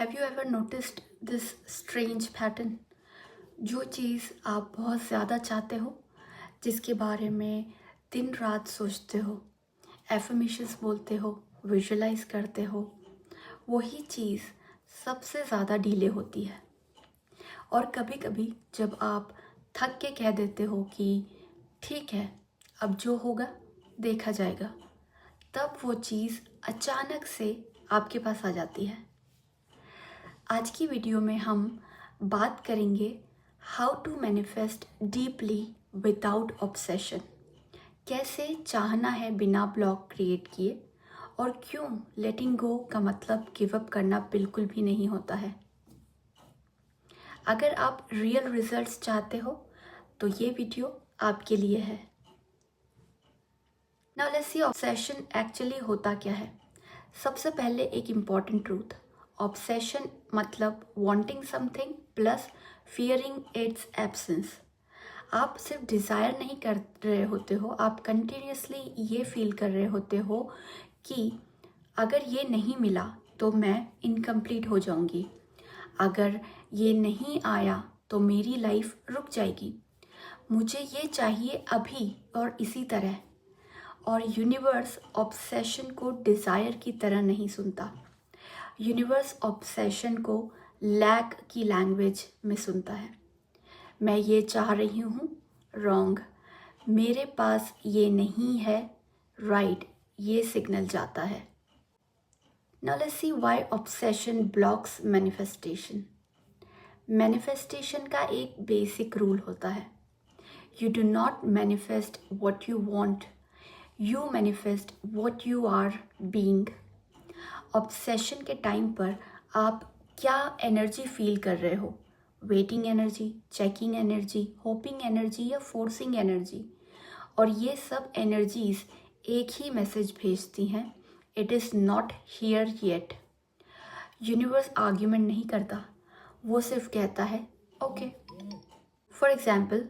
Have you ever noticed this strange pattern? जो चीज़ आप बहुत ज़्यादा चाहते हो, जिसके बारे में दिन रात सोचते हो, एफर्मेशंस बोलते हो, विजुलाइज करते हो, वही चीज़ सबसे ज़्यादा डिले होती है। और कभी कभी जब आप थक के कह देते हो कि ठीक है, अब जो होगा देखा जाएगा, तब वो चीज़ अचानक से आपके पास आ जाती है। आज की वीडियो में हम बात करेंगे how to manifest deeply without obsession. कैसे चाहना है बिना ब्लॉक क्रिएट किए, और क्यों लेटिंग गो का मतलब गिव अप करना बिल्कुल भी नहीं होता है। अगर आप रियल रिजल्ट्स चाहते हो तो ये वीडियो आपके लिए है। Now let's C obsession actually होता क्या है। सबसे पहले एक इम्पॉर्टेंट ट्रूथ, ऑब्सेशन मतलब wanting something plus fearing it's absence. आप सिर्फ डिज़ायर नहीं कर रहे होते हो, आप कंटिन्यूसली ये फील कर रहे होते हो कि अगर ये नहीं मिला तो मैं इनकम्प्लीट हो जाऊंगी, अगर ये नहीं आया तो मेरी लाइफ रुक जाएगी, मुझे ये चाहिए अभी और इसी तरह। और यूनिवर्स ऑब्सेशन को डिज़ायर की तरह नहीं सुनता। यूनिवर्स ऑब्सेशन को लैक की लैंग्वेज में सुनता है। मैं ये चाह रही हूँ, रॉन्ग। मेरे पास ये नहीं है, राइट। ये सिग्नल जाता है। Now let's see why obsession blocks manifestation. Manifestation का एक बेसिक रूल होता है, you do not manifest what you want, you manifest what you are being. Obsession के टाइम पर आप क्या एनर्जी फील कर रहे हो? Waiting energy, checking energy, hoping energy या फोर्सिंग एनर्जी? और ये सब एनर्जीज एक ही मैसेज भेजती हैं, it is not here yet. Universe argument नहीं करता, वो सिर्फ कहता है ओके। फॉर एग्जाम्पल,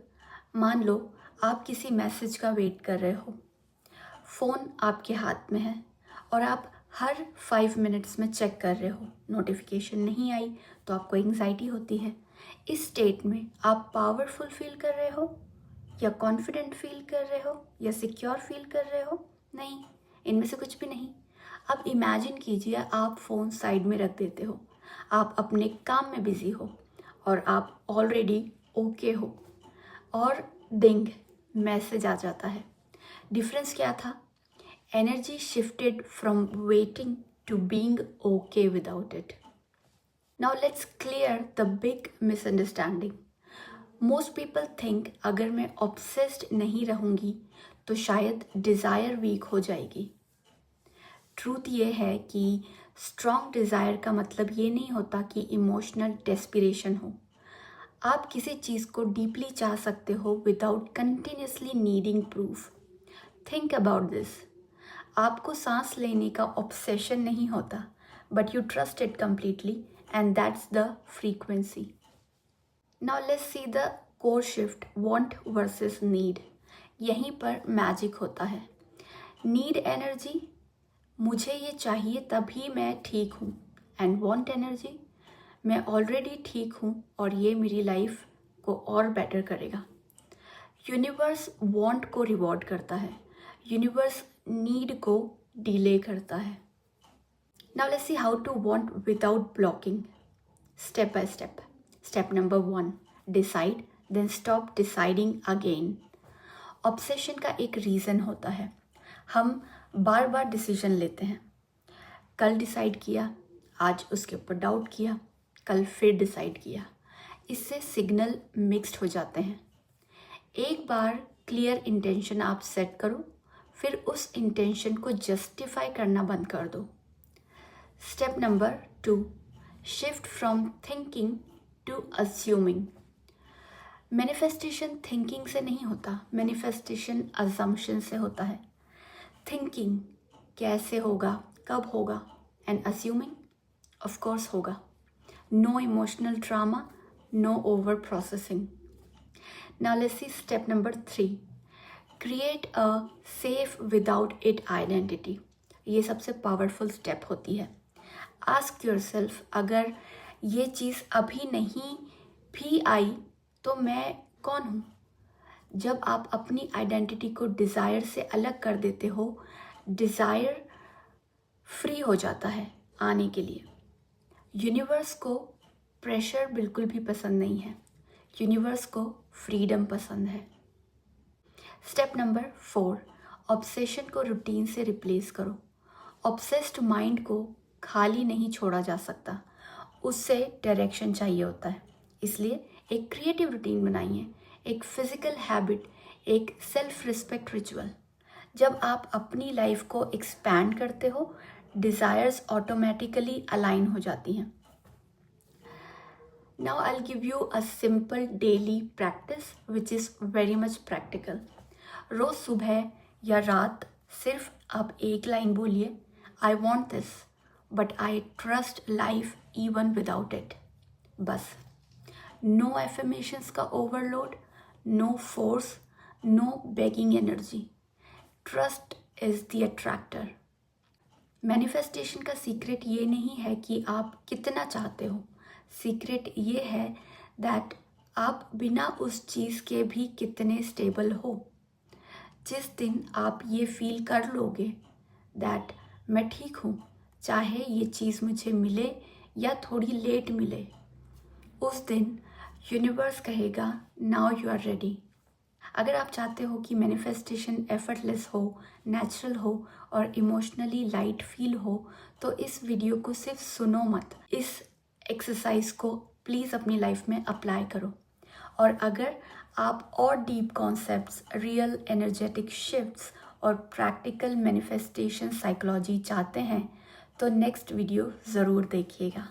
मान लो आप किसी मैसेज का वेट कर रहे हो, फ़ोन आपके हाथ में है और आप हर 5 मिनट्स में चेक कर रहे हो, नोटिफिकेशन नहीं आई तो आपको एंग्जाइटी होती है। इस स्टेट में आप पावरफुल फील कर रहे हो या कॉन्फिडेंट फील कर रहे हो या सिक्योर फील कर रहे हो? नहीं, इनमें से कुछ भी नहीं। अब इमेजिन कीजिए आप फ़ोन साइड में रख देते हो, आप अपने काम में बिज़ी हो और आप ऑलरेडी ओके हो, और डिंग मैसेज आ जाता है। डिफरेंस क्या था? Energy shifted from waiting to being okay without it. Now let's clear the big misunderstanding. Most people think अगर मैं ऑब्सेस्ड नहीं रहूँगी तो शायद डिज़ायर वीक हो जाएगी। ट्रूथ ये है कि स्ट्रॉन्ग डिज़ायर का मतलब ये नहीं होता कि इमोशनल डेस्पिरेशन हो। आप किसी चीज़ को डीपली चाह सकते हो without continuously needing proof. Think about this. आपको सांस लेने का ऑब्सेशन नहीं होता, but you trust it completely, and that's the frequency. Now let's see the core shift, want versus need. यहीं पर मैजिक होता है। नीड एनर्जी, मुझे ये चाहिए तभी मैं ठीक हूँ, एंड वांट एनर्जी, मैं ऑलरेडी ठीक हूँ और ये मेरी लाइफ को और बेटर करेगा। यूनिवर्स वांट को रिवॉर्ड करता है, यूनिवर्स नीड को डिले करता है। Now let's see how to want without blocking, step by step. Step number 1, decide, then stop deciding again. Obsession का एक रीज़न होता है, हम बार बार डिसीजन लेते हैं। कल डिसाइड किया, आज उसके ऊपर डाउट किया, कल फिर डिसाइड किया। इससे सिग्नल मिक्स्ड हो जाते हैं। एक बार क्लियर इंटेंशन आप सेट करो, फिर उस इंटेंशन को जस्टिफाई करना बंद कर दो। Step number 2, shift from thinking to assuming. Manifestation thinking से नहीं होता, मैनिफेस्टेशन अजम्पशन से होता है। थिंकिंग कैसे होगा, कब होगा, एंड अज्यूमिंग ऑफ कोर्स होगा। No emotional drama, no over processing. Now let's see step number 3, create a safe without it identity. ये सबसे पावरफुल स्टेप होती है। आस्क योरसेल्फ, अगर ये चीज़ अभी नहीं भी आई तो मैं कौन हूँ? जब आप अपनी आइडेंटिटी को डिज़ायर से अलग कर देते हो, डिज़ायर फ्री हो जाता है आने के लिए। यूनिवर्स को प्रेशर बिल्कुल भी पसंद नहीं है, यूनिवर्स को फ्रीडम पसंद है। स्टेप नंबर 4, ऑब्सेशन को रूटीन से रिप्लेस करो। ऑब्सेस्ड माइंड को खाली नहीं छोड़ा जा सकता, उससे डायरेक्शन चाहिए होता है। इसलिए एक क्रिएटिव रूटीन बनाइए, एक फिजिकल हैबिट, एक सेल्फ रिस्पेक्ट रिचुअल। जब आप अपनी लाइफ को एक्सपैंड करते हो, डिज़ायर्स ऑटोमेटिकली अलाइन हो जाती हैं। Now I'll give you a simple daily practice which is very much practical. रोज सुबह या रात सिर्फ आप एक लाइन बोलिए, I want this, but I trust life even without it. बस। नो एफर्मेशंस का overload, no force, no begging energy. Trust is the attractor. Manifestation का सीक्रेट ये नहीं है कि आप कितना चाहते हो, सीक्रेट ये है दैट आप बिना उस चीज़ के भी कितने स्टेबल हो। जिस दिन आप ये फील कर लोगे दैट मैं ठीक हूँ, चाहे ये चीज़ मुझे मिले या थोड़ी लेट मिले, उस दिन यूनिवर्स कहेगा नाउ यू आर रेडी। अगर आप चाहते हो कि मैनिफेस्टेशन एफर्टलेस हो, नेचुरल हो और इमोशनली लाइट फील हो, तो इस वीडियो को सिर्फ सुनो मत, इस एक्सरसाइज को प्लीज़ अपनी लाइफ में अप्लाई करो। और अगर आप और deep concepts, real energetic shifts और प्रैक्टिकल मैनिफेस्टेशन साइकोलॉजी चाहते हैं तो नेक्स्ट वीडियो ज़रूर देखिएगा।